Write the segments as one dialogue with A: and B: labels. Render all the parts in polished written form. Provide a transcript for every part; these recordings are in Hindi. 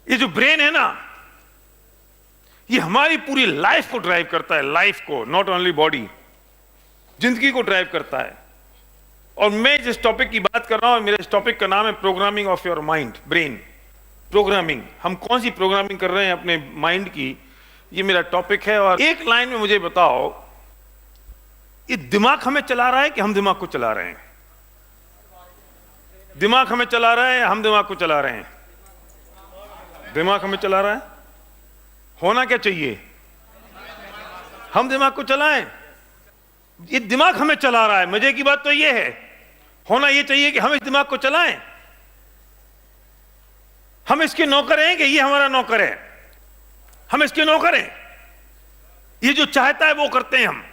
A: ये जो ब्रेन है ना, ये हमारी पूरी लाइफ को ड्राइव करता है, लाइफ को, नॉट ओनली बॉडी, जिंदगी को ड्राइव करता है। और मैं जिस टॉपिक की बात कर रहा हूं, मेरे इस टॉपिक का नाम है programming of your mind, brain programming. हम कौन सी प्रोग्रामिंग कर रहे हैं अपने माइंड की, ये मेरा टॉपिक है। और एक लाइन में मुझे बताओ, ये दिमाग हमें चला रहा है कि हम दिमाग को चला रहे हैं? दिमाग हमें चला रहा है, हम दिमाग को चला रहे हैं? दिमाग हमें चला रहा है। होना क्या चाहिए? हम दिमाग को चलाएं। ये दिमाग हमें चला रहा है। मजे की बात तो ये है, होना ये चाहिए कि हम इस दिमाग को चलाएं। हम इसके नौकर हैं कि ये हमारा नौकर है? हम इसके नौकर हैं। ये जो चाहता है वो करते हैं हम।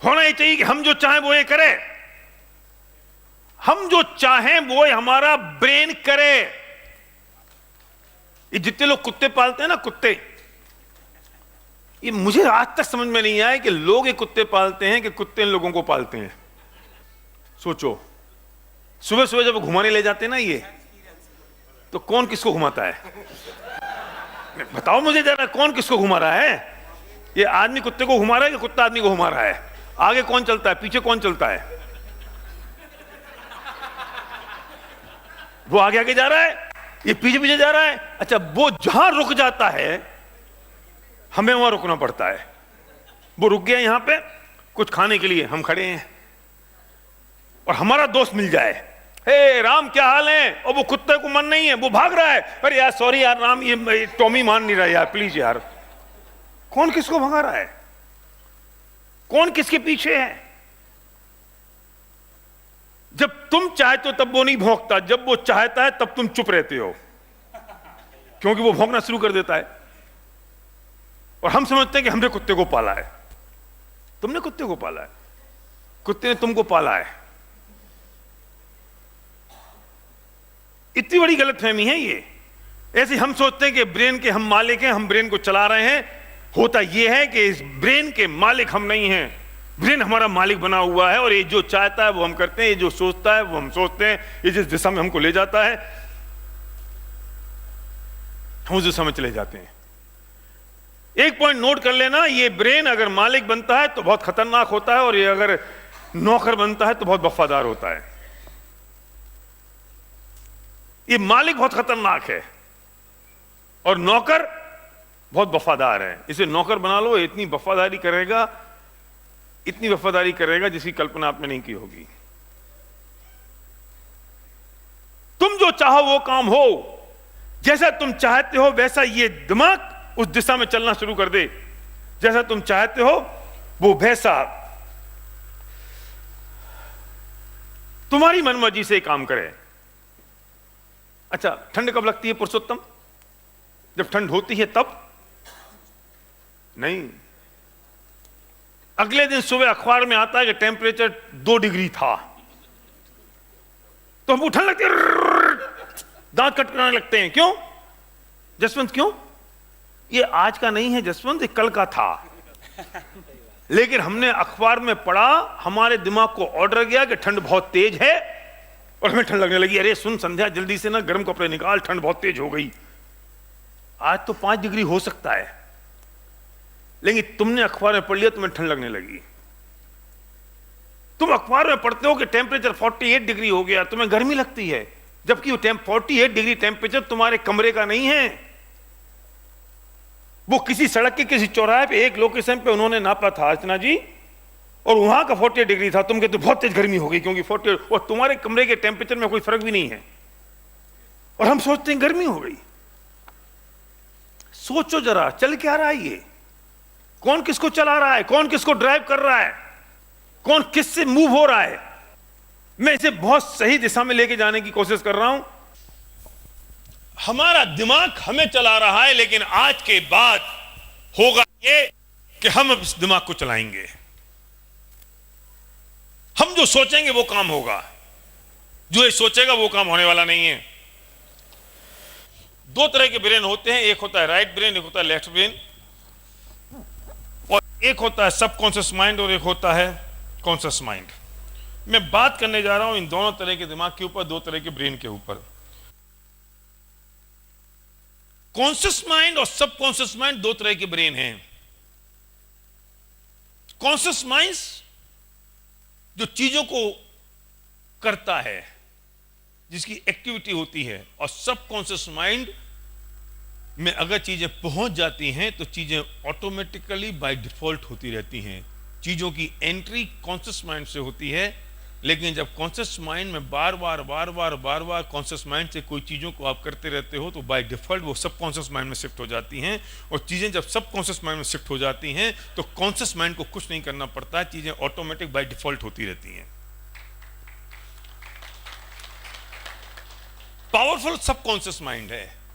A: होना ये चाहिए कि हम जो चाहें वो ये करें। हम जो चाहें वो हमारा ब्रेन करे। ये जितने लोग कुत्ते पालते हैं ना, कुत्ते, ये मुझे आज तक समझ में नहीं आया कि लोग ये कुत्ते पालते हैं कि कुत्ते इन लोगों को पालते हैं। सोचो, सुबह सुबह जब घुमाने ले जाते हैं ना ये, तो कौन किसको घुमाता है? बताओ मुझे जरा, कौन किसको घुमा रहा है? ये आदमी कुत्ते को घुमा रहा है कि कुत्ता आदमी को घुमा रहा है? आगे कौन चलता है, पीछे कौन चलता है? वो आगे आगे जा रहा है, ये पीछे पीछे जा रहा है। अच्छा, वो जहां रुक जाता है हमें वहां रुकना पड़ता है। वो रुक गया यहां पे कुछ खाने के लिए, हम खड़े हैं और हमारा दोस्त मिल जाए, हे राम क्या हाल है? और वो कुत्ते को मन नहीं है, वो भाग रहा है, अरे यार सॉरी यार राम, ये टॉमी मान नहीं रहा यार, प्लीज यार। कौन किसको भगा रहा है? कौन किसके पीछे है? जब तुम चाहते हो तब वो नहीं भौंकता, जब वो चाहता है तब तुम चुप रहते हो, क्योंकि वो भौंकना शुरू कर देता है। और हम समझते हैं कि हमने कुत्ते को पाला है। तुमने कुत्ते को पाला है, कुत्ते ने तुमको पाला है। इतनी बड़ी गलतफहमी है ये। ऐसे हम सोचते हैं कि ब्रेन के हम मालिक हैं, हम ब्रेन को चला रहे हैं। होता यह है कि इस ब्रेन के मालिक हम नहीं हैं। ब्रेन हमारा मालिक बना हुआ है और ये जो चाहता है वो हम करते हैं, ये जो सोचता है वो हम सोचते हैं, ये जिस दिशा में हमको ले जाता है हम उस दिशा में चले जाते हैं। एक पॉइंट नोट कर लेना, ये ब्रेन अगर मालिक बनता है तो बहुत खतरनाक होता है, और ये अगर नौकर बनता है तो बहुत वफादार होता है। ये मालिक बहुत खतरनाक है और नौकर बहुत वफादार है। इसे नौकर बना लो, इतनी वफादारी करेगा, इतनी वफादारी करेगा जिसकी कल्पना आपने नहीं की होगी। तुम जो चाहो वो काम हो, जैसा तुम चाहते हो वैसा ये दिमाग उस दिशा में चलना शुरू कर दे। जैसा तुम चाहते हो वो वैसा तुम्हारी मनमर्जी से काम करे। अच्छा, ठंड कब लगती है पुरुषोत्तम? जब ठंड होती है तब नहीं। अगले दिन सुबह अखबार में आता है कि टेम्परेचर 2 डिग्री था, तो हम उठने लगते हैं, दांत कटकराने लगते हैं। क्यों जसवंत, क्यों? ये आज का नहीं है जसवंत, ये कल का था। लेकिन हमने अखबार में पढ़ा, हमारे दिमाग को ऑर्डर गया कि ठंड बहुत तेज है और हमें ठंड लगने लगी। अरे सुन संध्या, जल्दी से ना गर्म कपड़े निकाल, ठंड बहुत तेज हो गई। आज तो 5 डिग्री हो सकता है, लेकिन तुमने अखबार में पढ़ लिया, तुम्हें ठंड लगने लगी। तुम अखबार में पढ़ते हो कि टेम्परेचर 48 डिग्री हो गया, तुम्हें गर्मी लगती है, जबकि वो 48 डिग्री टेम्परेचर तुम्हारे कमरे का नहीं है। वो किसी सड़क के किसी चौराहे पे एक लोकेशन पे उन्होंने नापा था अर्चना जी, और वहां का 48 डिग्री था। तुम कहते बहुत तेज गर्मी हो गई क्योंकि 48, और तुम्हारे कमरे के टेम्परेचर में कोई फर्क भी नहीं है, और हम सोचते हैं गर्मी हो गई। सोचो जरा, चल क्या रहा है ये? कौन किसको चला रहा है? कौन किसको ड्राइव कर रहा है? कौन किससे मूव हो रहा है? मैं इसे बहुत सही दिशा में लेके जाने की कोशिश कर रहा हूं। हमारा दिमाग हमें चला रहा है, लेकिन आज के बाद होगा ये कि हम अब इस दिमाग को चलाएंगे। हम जो सोचेंगे वो काम होगा, जो ये सोचेगा वो काम होने वाला नहीं है। 2 तरह के ब्रेन होते हैं, एक होता है राइट ब्रेन, एक होता है लेफ्ट ब्रेन, और एक होता है सबकॉन्शियस माइंड और एक होता है कॉन्शियस माइंड। मैं बात करने जा रहा हूं इन दोनों तरह के दिमाग के ऊपर, 2 तरह के ब्रेन के ऊपर। कॉन्शियस माइंड और सबकॉन्शियस माइंड दो तरह के ब्रेन हैं। कॉन्शियस माइंड जो चीजों को करता है, जिसकी एक्टिविटी होती है, और सबकॉन्शियस माइंड में अगर चीजें पहुंच जाती हैं तो चीजें ऑटोमेटिकली बाय डिफॉल्ट होती रहती हैं। चीजों की एंट्री कॉन्शियस माइंड से होती है, लेकिन जब कॉन्शियस माइंड में बार बार कॉन्शियस माइंड से कोई चीजों को आप करते रहते हो तो बाय डिफॉल्ट वो सबकॉन्शियस माइंड में शिफ्ट हो जाती हैं। और चीजें जब सबकॉन्शियस माइंड में शिफ्ट हो जाती हैं तो कॉन्शियस माइंड को कुछ नहीं करना पड़ता है, चीजें ऑटोमेटिक बाय डिफॉल्ट होती रहती हैं। पावरफुल सबकॉन्शियस माइंड है,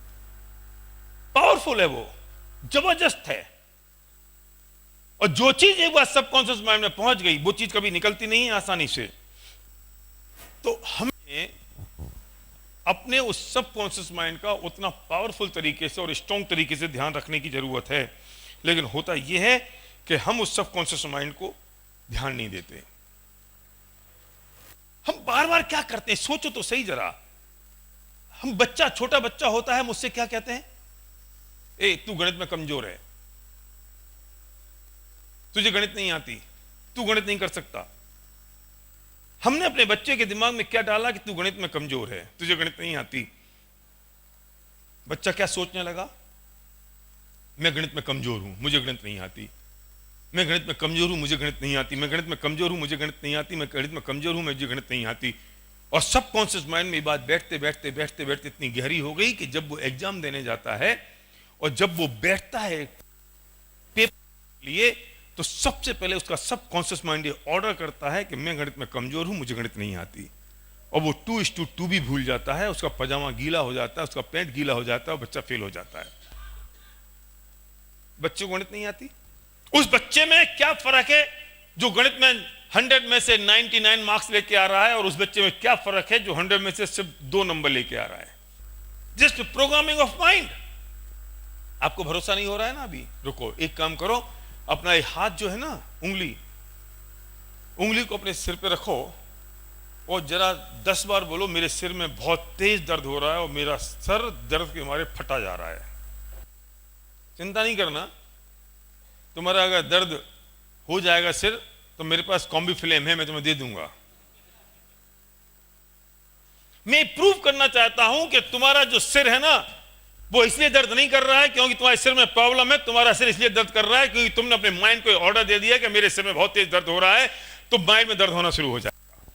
A: पावरफुल है, वो जबरदस्त है। और जो चीज एक बार सबकॉन्शियस माइंड में पहुंच गई वो चीज कभी निकलती नहीं है आसानी से। तो हमें अपने उस सबकॉन्शियस माइंड का उतना पावरफुल तरीके से और स्ट्रॉन्ग तरीके से ध्यान रखने की जरूरत है। लेकिन होता यह है कि हम उस सबकॉन्शियस माइंड को ध्यान नहीं देते। हम बार बार क्या करते हैं, सोचो तो सही जरा। हम बच्चा, छोटा बच्चा होता है, मुझसे क्या कहते हैं, ए तू गणित में कमजोर है, तुझे गणित नहीं आती, तू गणित नहीं कर सकता। हमने अपने बच्चे के दिमाग में क्या डाला कि तू गणित में कमजोर है, तुझे गणित नहीं आती। बच्चा क्या सोचने लगा, मैं गणित में कमजोर हूं, मुझे गणित नहीं आती, मैं गणित में कमजोर हूं, मुझे गणित नहीं आती, मैं गणित में कमजोर हूं, मुझे गणित नहीं आती, मैं गणित में कमजोर हूं, मुझे गणित नहीं आती। और सबकॉन्शियस माइंड में ये बात बैठते बैठते बैठते बैठते इतनी गहरी हो गई कि जब वो एग्जाम देने जाता है और जब वो बैठता है पेपर लिए, तो सबसे पहले उसका सबकॉन्शियस माइंड ये ऑर्डर करता है कि मैं गणित में कमजोर हूं, मुझे गणित नहीं आती। और वो 2:2 भी भूल जाता है, उसका पजामा गीला हो जाता है, उसका पैंट गीला हो जाता है और बच्चा फेल हो जाता है। बच्चे को गणित नहीं आती। उस बच्चे में क्या फर्क है जो गणित में 100 में से 99 मार्क्स लेके आ रहा है, और उस बच्चे में क्या फर्क है जो 100 में से सिर्फ 2 नंबर लेके आ रहा है। Just programming of mind. आपको भरोसा नहीं हो रहा है ना अभी, रुको, एक काम करो, अपना ये हाथ जो है ना, उंगली को अपने सिर पे रखो और जरा 10 बार बोलो, मेरे सिर में बहुत तेज दर्द हो रहा है और मेरा सर दर्द के मारे फटा जा रहा है। चिंता नहीं करना, तुम्हारा अगर दर्द हो जाएगा सिर तो मेरे पास कॉम्बी फिल्म है, मैं तुम्हें दे दूंगा। मैं प्रूव करना चाहता हूं कि तुम्हारा जो सिर है ना वो इसलिए दर्द नहीं कर रहा है क्योंकि तुम्हारे सिर में प्रॉब्लम है, तुम्हारा सिर इसलिए दर्द कर रहा है क्योंकि तुमने अपने माइंड को ऑर्डर दे दिया कि मेरे सिर में बहुत तेज दर्द हो रहा है, तो माइंड में दर्द होना शुरू हो जाएगा।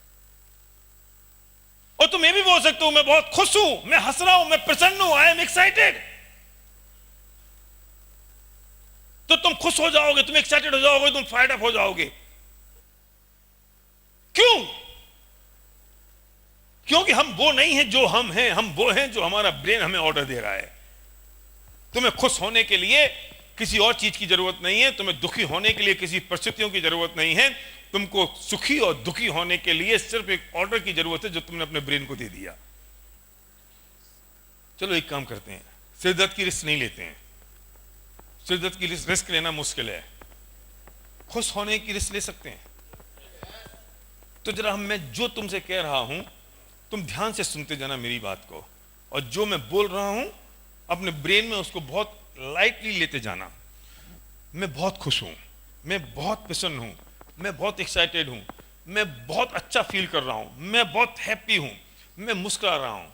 A: और तुम ये भी बोल सकते हो, मैं बहुत खुश हूं, मैं हंस रहा हूं, मैं प्रसन्न हूं, आई एम एक्साइटेड। तो तुम खुश हो जाओगे, तुम एक्साइटेड हो जाओगे, तुम फायर्ड अप हो जाओगे। क्यों? क्योंकि हम वो नहीं हैं जो हम हैं, हम वो हैं जो हमारा ब्रेन हमें ऑर्डर दे रहा है। तुम्हें खुश होने के लिए किसी और चीज की जरूरत नहीं है, तुम्हें दुखी होने के लिए किसी परिस्थितियों की जरूरत नहीं है, तुमको सुखी और दुखी होने के लिए सिर्फ एक ऑर्डर की जरूरत है जो तुमने अपने ब्रेन को दे दिया। चलो एक काम करते हैं, सिरदर्द की रिस्क नहीं लेते हैं। सिरदर्द की रिस्क लेना मुश्किल है, खुश होने की रिस्क ले सकते हैं। तो जरा मैं जो तुमसे कह रहा हूं तुम ध्यान से सुनते जाना मेरी बात को, और जो मैं बोल रहा हूं अपने ब्रेन में उसको बहुत लाइटली लेते जाना। मैं बहुत खुश हूं, मैं बहुत प्रसन्न हूं, मैं बहुत एक्साइटेड हूं, मैं बहुत अच्छा फील कर रहा हूं, मैं बहुत हैप्पी हूं, मैं मुस्कुरा रहा हूं,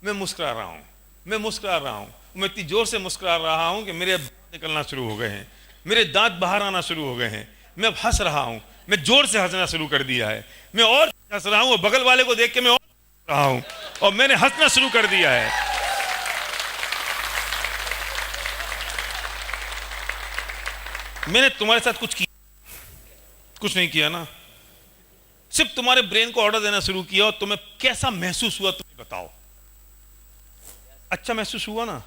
A: मैं मुस्कुरा रहा हूं, मैं मुस्कुरा रहा हूं, मैं इतनी जोर से मुस्कुरा रहा हूं कि मेरे दांत निकलना शुरू हो गए हैं, मेरे दांत बाहर आना शुरू हो गए हैं। मैं अब हंस रहा हूं, मैं जोर से हंसना शुरू कर दिया है, मैं और हंस रहा हूं, और बगल वाले को देख के मैं और रहा हूं, और मैंने हंसना शुरू कर दिया है। मैंने तुम्हारे साथ कुछ नहीं किया ना, सिर्फ तुम्हारे ब्रेन को ऑर्डर देना शुरू किया, और तुम्हें कैसा महसूस हुआ तुम्हें बताओ। अच्छा महसूस हुआ ना?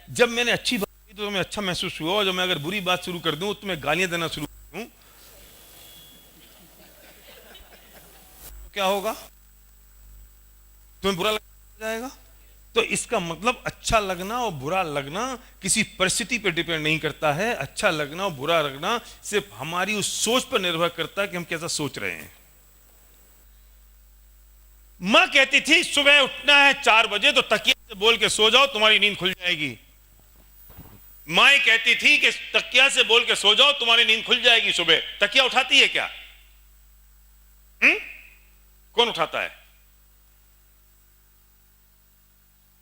A: जब मैंने अच्छी बात की तो तुम्हें अच्छा महसूस हुआ, और जब मैं अगर बुरी बात शुरू कर दूं, तुम्हें गालियां देना शुरू कर दूं, तो क्या होगा? तुम्हें बुरा लग जाएगा। तो इसका मतलब अच्छा लगना और बुरा लगना किसी परिस्थिति पर डिपेंड नहीं करता है। अच्छा लगना और बुरा लगना सिर्फ हमारी उस सोच पर निर्भर करता है कि हम कैसा सोच रहे हैं। मां कहती थी सुबह उठना है 4 बजे तो तकिए से बोल के सो जाओ, तुम्हारी नींद खुल जाएगी। माए कहती थी कि तकिया से बोल के सो जाओ, तुम्हारी नींद खुल जाएगी सुबह। तकिया उठाती है क्या? कौन उठाता है?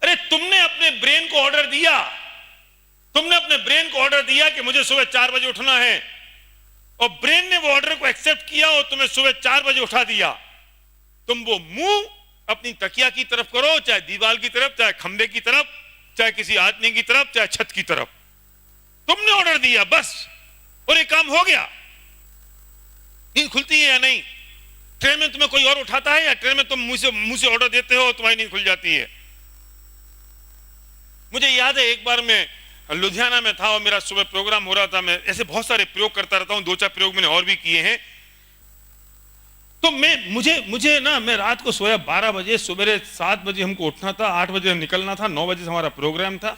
A: अरे तुमने अपने ब्रेन को ऑर्डर दिया, तुमने अपने ब्रेन को ऑर्डर दिया कि मुझे सुबह 4 बजे उठना है, और ब्रेन ने वो ऑर्डर को एक्सेप्ट किया और तुम्हें सुबह 4 बजे उठा दिया। तुम वो मुंह अपनी तकिया की तरफ करो, चाहे दीवार की तरफ, चाहे खंबे की तरफ, चाहे किसी आदमी की तरफ, चाहे छत की तरफ। तुमने ऑर्डर दिया बस, और ये काम हो गया। नींद खुलती है या नहीं? ट्रेन में तुम्हें कोई और उठाता है, या ट्रेन में तुम मुंह से ऑर्डर देते हो, तुम्हारी नींद खुल जाती है? मुझे याद है एक बार मैं लुधियाना में था और मेरा सुबह प्रोग्राम हो रहा था। मैं ऐसे बहुत सारे प्रयोग करता रहता हूं, 2-4 प्रयोग मैंने और भी किए हैं। तो मुझे ना, मैं रात को सोया 12 बजे, सुबह 7 बजे हमको उठना था, 8 बजे निकलना था, 9 बजे से हमारा प्रोग्राम था,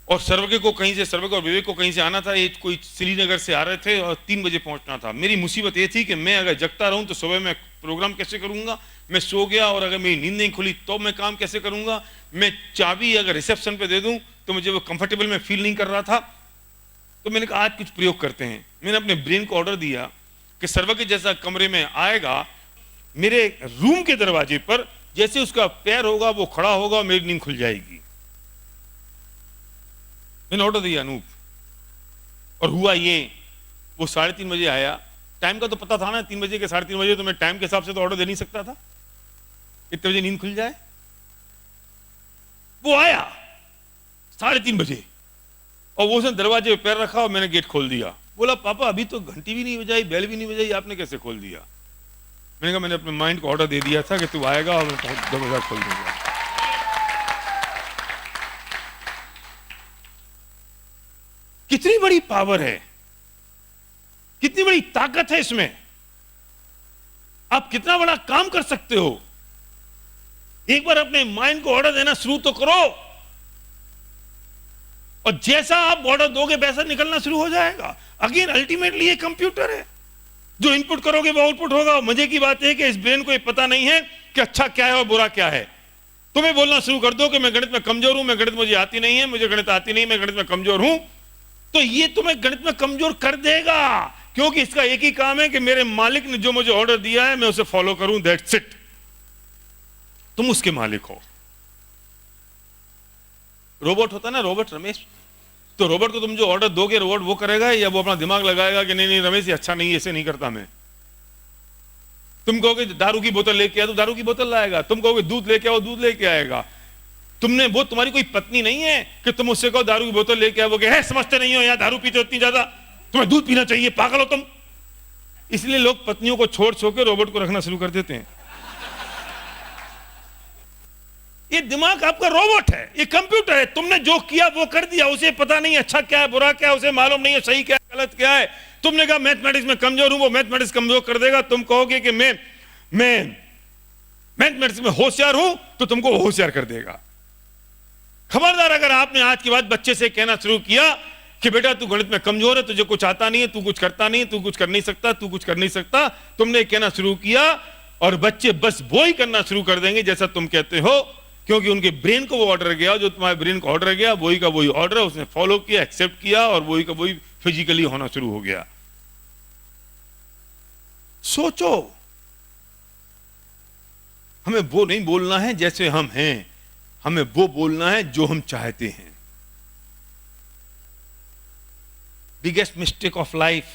A: और सर्वज्ञ और विवेक को कहीं से आना था। ये कोई श्रीनगर से आ रहे थे और 3 बजे पहुंचना था। मेरी मुसीबत ये थी कि मैं अगर जगता रहूं तो सुबह मैं प्रोग्राम कैसे करूंगा? मैं सो गया और अगर मेरी नींद नहीं खुली तो मैं काम कैसे करूंगा? मैं चाबी अगर रिसेप्शन पे दे दूं तो मुझे वो कंफर्टेबल में फील नहीं कर रहा था। तो मैंने कहा आज कुछ प्रयोग करते हैं। मैंने अपने ब्रेन को ऑर्डर दिया कि सर्वज्ञ जैसा कमरे में आएगा, मेरे रूम के दरवाजे पर जैसे उसका पैर होगा वो खड़ा होगा और मेरी नींद खुल जाएगी। मैंने ऑर्डर दिया अनूप, और हुआ ये, वो 3:30 बजे आया। टाइम का तो पता था ना, 3 बजे के 3:30 बजे, तो मैं टाइम के हिसाब से तो ऑर्डर दे नहीं सकता था इतने बजे नींद खुल जाए। वो आया 3:30 बजे, और वो उसने दरवाजे पे पैर रखा और मैंने गेट खोल दिया। बोला पापा अभी तो घंटी भी नहीं बजाई, बेल भी नहीं बजाई, आपने कैसे खोल दिया? मैंने कहा मैंने अपने माइंड को ऑर्डर दे दिया था कि तू आएगा और मैं दरवाजा खोल दूंगा। कितनी बड़ी पावर है, कितनी बड़ी ताकत है इसमें। आप कितना बड़ा काम कर सकते हो। एक बार अपने माइंड को ऑर्डर देना शुरू तो करो, और जैसा आप ऑर्डर दोगे वैसा निकलना शुरू हो जाएगा। अगेन अल्टीमेटली ये कंप्यूटर है, जो इनपुट करोगे वो आउटपुट होगा। मजे की बात है कि इस ब्रेन को ये पता नहीं है कि अच्छा क्या है और बुरा क्या है। तुम्हें बोलना शुरू कर दो कि मैं गणित में कमजोर हूं, मैं गणित मुझे आती नहीं है, मुझे गणित आती नहीं, मैं गणित में कमजोर हूं, तो ये तुम्हें गणित में कमजोर कर देगा, क्योंकि इसका एक ही काम है कि मेरे मालिक ने जो मुझे ऑर्डर दिया है मैं उसे फॉलो करूं, दैट्स इट। तुम उसके मालिक हो। रोबोट होता ना, रोबोट रमेश, तो रोबोट को तुम जो ऑर्डर दोगे रोबोट वो करेगा, या वो अपना दिमाग लगाएगा कि नहीं नहीं रमेश ये अच्छा नहीं, ऐसे नहीं करता मैं। तुम कहोगे दारू की बोतल लेके आ तो दारू की बोतल लाएगा, तुम कहोगे दूध लेके आओ दूध लेके आएगा। तुमने, वो तुम्हारी कोई पत्नी नहीं है कि तुम उससे कहो दारू की बोतल लेके आओ, है समझते नहीं हो, यहाँ दारू पीते हो इतनी ज्यादा, तुम्हें दूध पीना चाहिए, पागल हो तुम। इसलिए लोग पत्नियों को छोड़ छोड़ के रोबोट को रखना शुरू कर देते हैं। ये दिमाग आपका रोबोट है, ये कंप्यूटर है। तुमने जो किया वो कर दिया, उसे पता नहीं अच्छा क्या है बुरा क्या है, उसे मालूम नहीं है सही क्या है गलत क्या है। तुमने कहा मैथमेटिक्स में कमजोर हूं, वो मैथमेटिक्स कमजोर कर देगा। तुम कहोगे कि मैं मैथमेटिक्स में होशियार हूं, तो तुमको होशियार कर देगा। खबरदार अगर आपने आज के बाद बच्चे से कहना शुरू किया कि बेटा तू गणित में कमजोर है, तुझे कुछ आता नहीं है, तू कुछ करता नहीं है, तू कुछ कर नहीं सकता, तू कुछ कर नहीं सकता, तुमने कहना शुरू किया, और बच्चे बस वो ही करना शुरू कर देंगे जैसा तुम कहते हो, क्योंकि उनके ब्रेन को वो ऑर्डर गया, जो तुम्हारे ब्रेन को ऑर्डर गया वही का वही ऑर्डर उसने फॉलो किया, एक्सेप्ट किया, और वही का वही फिजिकली होना शुरू हो गया। सोचो, हमें वो नहीं बोलना है जैसे हम हैं, हमें वो बोलना है जो हम चाहते हैं। बिगेस्ट मिस्टेक ऑफ लाइफ,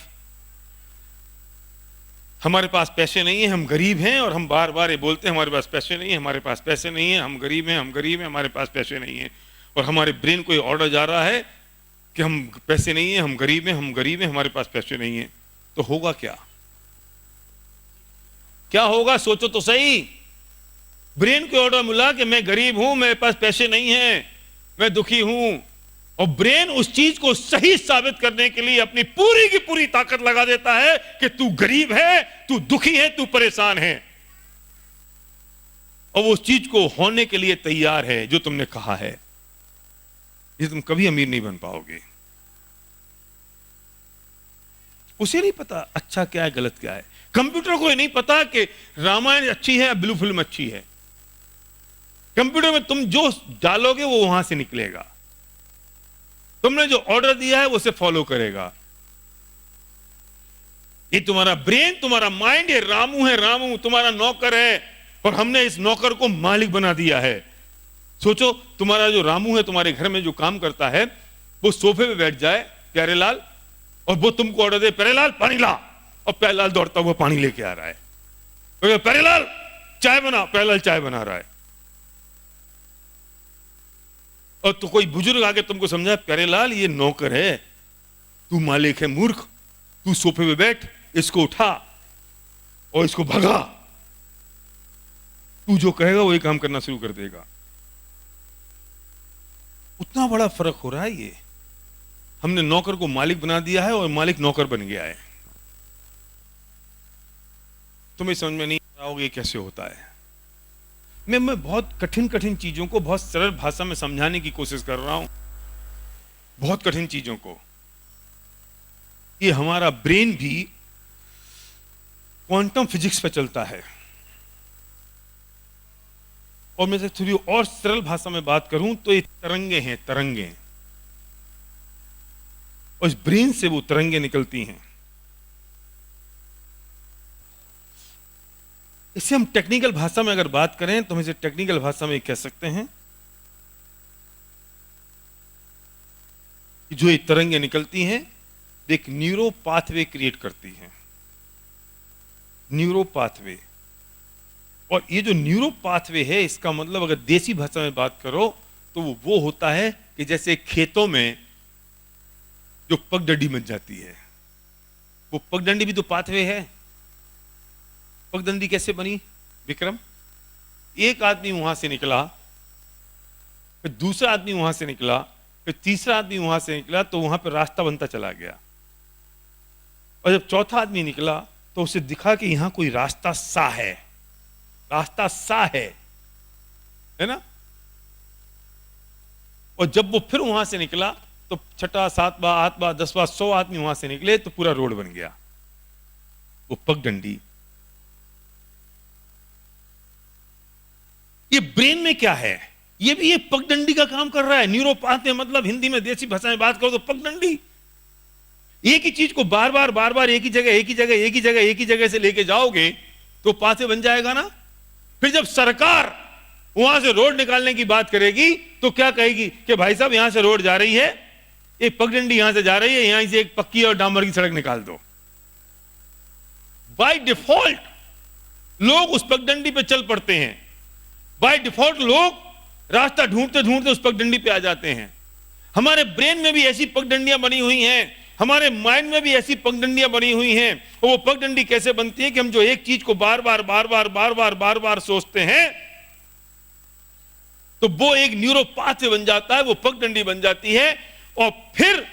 A: हमारे पास पैसे नहीं है, हम गरीब हैं, और हम बार बार ये बोलते हैं हमारे पास पैसे नहीं है, हमारे पास पैसे नहीं है, हम गरीब हैं, हम गरीब हैं, हमारे पास पैसे नहीं है। और हमारे ब्रेन को ये ऑर्डर जा रहा है कि हम पैसे नहीं है, हम गरीब हैं, हम गरीब हैं, हमारे पास पैसे नहीं है। तो होगा क्या? क्या होगा? सोचो तो सही। ब्रेन को ऑर्डर मिला कि मैं गरीब हूं, मेरे पास पैसे नहीं है, मैं दुखी हूं, और ब्रेन उस चीज को सही साबित करने के लिए अपनी पूरी की पूरी ताकत लगा देता है कि तू गरीब है, तू दुखी है, तू परेशान है, और वो उस चीज को होने के लिए तैयार है जो तुमने कहा है। ये तुम कभी अमीर नहीं बन पाओगे। उसे नहीं पता अच्छा क्या है गलत क्या है। कंप्यूटर को ये नहीं पता कि रामायण अच्छी है, ब्लू फिल्म अच्छी है। कंप्यूटर में तुम जो डालोगे वो वहां से निकलेगा। तुमने जो ऑर्डर दिया है उसे फॉलो करेगा। ये तुम्हारा ब्रेन, तुम्हारा माइंड, ये रामू है, रामू तुम्हारा नौकर है, और हमने इस नौकर को मालिक बना दिया है। सोचो, तुम्हारा जो रामू है तुम्हारे घर में जो काम करता है, वो सोफे पे बैठ जाए प्यारेलाल, और वो तुमको ऑर्डर दे, प्यारेलाल पानी ला, और प्यारेलाल दौड़ता हुआ पानी लेके आ रहा है। तो प्यारेलाल चाय बना, प्यारेलाल चाय बना रहा है। और तो कोई बुजुर्ग आके तुमको समझा, प्यारेलाल ये नौकर है, तू मालिक है मूर्ख, तू सोफे पे बैठ, इसको उठा और इसको भगा, तू जो कहेगा वही काम करना शुरू कर देगा। उतना बड़ा फर्क हो रहा है। ये हमने नौकर को मालिक बना दिया है और मालिक नौकर बन गया है। तुम्हें समझ में नहीं आ रहा होगा ये कैसे होता है। मैं बहुत कठिन कठिन चीजों को बहुत सरल भाषा में समझाने की कोशिश कर रहा हूं, बहुत कठिन चीजों को। ये हमारा ब्रेन भी क्वांटम फिजिक्स पे चलता है। और मैं थोड़ी और सरल भाषा में बात करूं तो ये तरंगे हैं, तरंगे, और इस ब्रेन से वो तरंगे निकलती हैं। इसे हम टेक्निकल भाषा में अगर बात करें तो हम इसे टेक्निकल भाषा में कह सकते हैं कि जो ये तरंगे निकलती हैं, एक न्यूरो पाथवे क्रिएट करती हैं, न्यूरो पाथवे। और ये जो न्यूरो पाथवे है, इसका मतलब अगर देसी भाषा में बात करो तो वो होता है कि जैसे खेतों में जो पगडंडी बन जाती है, वो पगडंडी भी तो पाथवे है। पगडंडी कैसे बनी विक्रम? एक आदमी वहां से निकला, फिर दूसरा आदमी वहां से निकला, फिर तीसरा आदमी वहां से निकला, तो वहां पर रास्ता बनता चला गया। और जब चौथा आदमी निकला तो उसे दिखा कि यहां कोई रास्ता सा है, रास्ता सा है ना। और जब वो फिर वहां से निकला तो छठा, सातवां, आठवां, 10वां, 100 आदमी वहां से निकले तो पूरा रोड बन गया, वो पगडंडी। ये ब्रेन में क्या है? ये भी ये पगडंडी का काम कर रहा है। न्यूरोपाथ मतलब हिंदी में देसी भाषा में बात करो तो पगडंडी। एक ही चीज को बार बार बार बार एक ही जगह एक ही जगह एक ही जगह एक ही जगह से लेके जाओगे तो पासे बन जाएगा ना। फिर जब सरकार वहां से रोड निकालने की बात करेगी तो क्या कहेगी कि भाई साहब यहां से रोड जा रही है, एक पगडंडी यहां से जा रही है, यहां से एक पक्की और डामर की सड़क निकाल दो। बाय डिफॉल्ट लोग उस पगडंडी पे चल पड़ते हैं। बाय डिफॉल्ट लोग रास्ता ढूंढते ढूंढते उस पगडंडी पे आ जाते हैं। हमारे ब्रेन में भी ऐसी पगडंडियां बनी हुई हैं, हमारे माइंड में भी ऐसी पगडंडियां बनी हुई हैं। और वो पगडंडी कैसे बनती है कि हम जो एक चीज को बार बार बार बार बार बार बार बार सोचते हैं तो वो एक न्यूरोपाथ से बन जाता है, वो पगडंडी बन जाती है। और फिर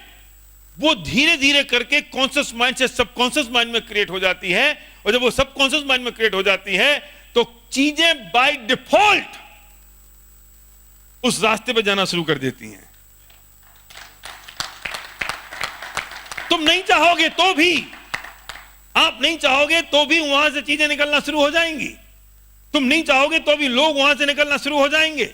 A: वो धीरे धीरे करके कॉन्शियस माइंड से सबकॉन्शियस माइंड में क्रिएट हो जाती है। और जब वो सबकॉन्शियस माइंड में क्रिएट हो जाती है तो चीजें बाय डिफॉल्ट उस रास्ते पे जाना शुरू कर देती हैं। तुम नहीं चाहोगे तो भी, आप नहीं चाहोगे तो भी वहां से चीजें निकलना शुरू हो जाएंगी। तुम नहीं चाहोगे तो भी लोग वहां से निकलना शुरू हो जाएंगे।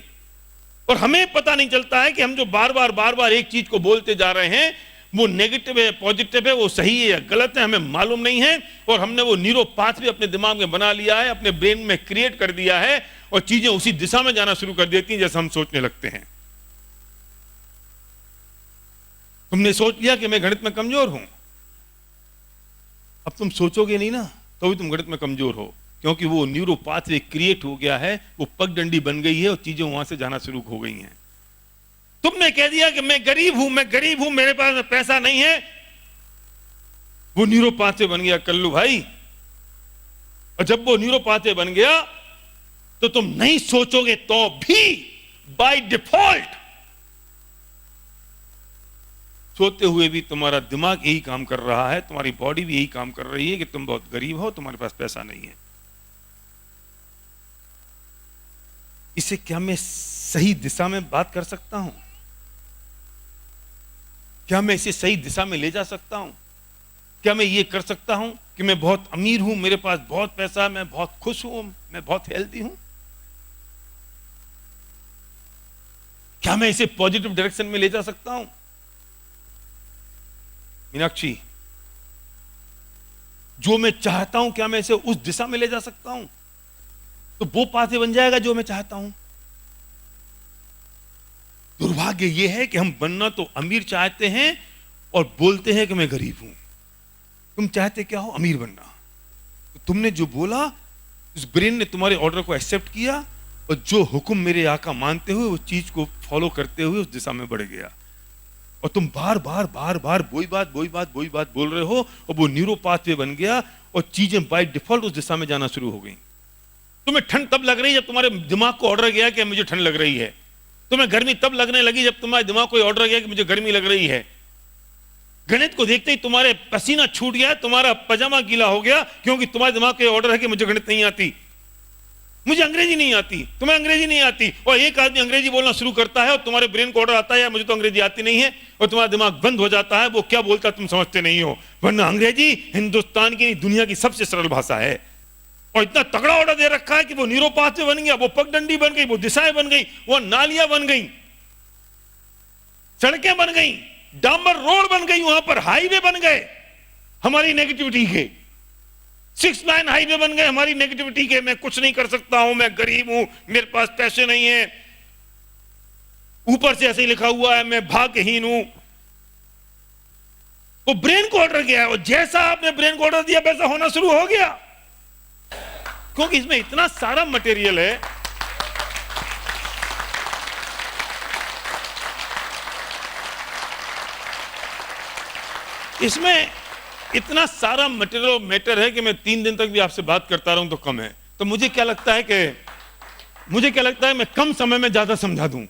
A: और हमें पता नहीं चलता है कि हम जो बार बार एक चीज को बोलते जा रहे हैं वो नेगेटिव है, पॉजिटिव है, वो सही है या गलत है, हमें मालूम नहीं है। और हमने वो न्यूरोपाथ भी अपने दिमाग में बना लिया है, अपने ब्रेन में क्रिएट कर दिया है, और चीजें उसी दिशा में जाना शुरू कर देती हैं जैसे हम सोचने लगते हैं। तुमने सोच लिया कि मैं गणित में कमजोर हूं, अब तुम सोचोगे नहीं ना तो भी तुम गणित में कमजोर हो, क्योंकि वो न्यूरोपाथ क्रिएट हो गया है, वो पगडंडी बन गई है और चीजें वहां से जाना शुरू हो गई हैं। तुमने कह दिया कि मैं गरीब हूं, मैं गरीब हूं, मेरे पास पैसा नहीं है, वो न्यूरोपाथ बन गया कल्लू भाई। और जब वो न्यूरोपाथ बन गया तो तुम नहीं सोचोगे तो भी बाय डिफॉल्ट सोते हुए भी तुम्हारा दिमाग यही काम कर रहा है, तुम्हारी बॉडी भी यही काम कर रही है कि तुम बहुत गरीब हो, तुम्हारे पास पैसा नहीं है। इसे क्या मैं सही दिशा में बात कर सकता हूं? क्या मैं इसे सही दिशा में ले जा सकता हूं? क्या मैं ये कर सकता हूं कि मैं बहुत अमीर हूं, मेरे पास बहुत पैसा है, मैं बहुत खुश हूं, मैं बहुत हेल्दी हूं? क्या मैं इसे पॉजिटिव डायरेक्शन में ले जा सकता हूं? मीनाक्षी, जो मैं चाहता हूं क्या मैं इसे उस दिशा में ले जा सकता हूं? तो वो पाथे बन जाएगा जो मैं चाहता हूं। दुर्भाग्य यह है कि हम बनना तो अमीर चाहते हैं और बोलते हैं कि मैं गरीब हूं। तुम चाहते क्या हो? अमीर बनना। तो तुमने जो बोला, उस ब्रेन ने तुम्हारे ऑर्डर को एक्सेप्ट किया और जो हुक्म मेरे आका मानते हुए उस चीज को फॉलो करते हुए उस दिशा में बढ़ गया। और तुम बार बार वही बात बोल रहे हो और वो न्यूरो पाथवे बन गया और चीजें बाय डिफॉल्ट उस दिशा में जाना शुरू हो गई। तुम्हें ठंड तब लग रही है जब तुम्हारे दिमाग को ऑर्डर गया कि मुझे ठंड लग रही है। तुम्हें गर्मी तब लगने लगी जब तुम्हारे दिमाग को ऑर्डर गया कि मुझे गर्मी लग रही है। गणित को देखते ही तुम्हारे पसीना छूट गया, तुम्हारा पजामा गीला हो गया, क्योंकि तुम्हारे दिमाग को ऑर्डर है कि मुझे गणित नहीं आती, मुझे अंग्रेजी नहीं आती, तुम्हें अंग्रेजी नहीं आती। और एक आदमी अंग्रेजी बोलना शुरू करता है और तुम्हारे ब्रेन को ऑर्डर आता है मुझे तो अंग्रेजी आती नहीं है, और तुम्हारा दिमाग बंद हो जाता है। वो क्या बोलता है तुम समझते नहीं हो, वरना अंग्रेजी हिंदुस्तान की दुनिया की सबसे सरल भाषा है। और इतना तगड़ा ऑर्डर दे रखा है कि वो न्यूरो पाथवे बन गया, वो पगडंडी बन गई, वो दिशाएं बन गई, वो नालियां बन गई, सड़कें बन गई, डामर रोड बन गई, वहां पर हाईवे बन गए हमारी नेगेटिविटी के, 6 लाइन हाईवे बन गए हमारी नेगेटिविटी के। मैं कुछ नहीं कर सकता हूं, मैं गरीब हूं, मेरे पास पैसे नहीं है, ऊपर से ऐसे ही लिखा हुआ है मैं भाग्यहीन हूं। वो ब्रेन को ऑर्डर गया है और जैसा आपने ब्रेन को ऑर्डर दिया वैसा होना शुरू हो गया, क्योंकि इसमें इतना सारा मटेरियल है। इसमें इतना सारा मटेरियल मैटर है कि मैं 3 दिन तक भी आपसे बात करता रहूं तो कम है। तो मुझे क्या लगता है मैं कम समय में ज्यादा समझा दूं।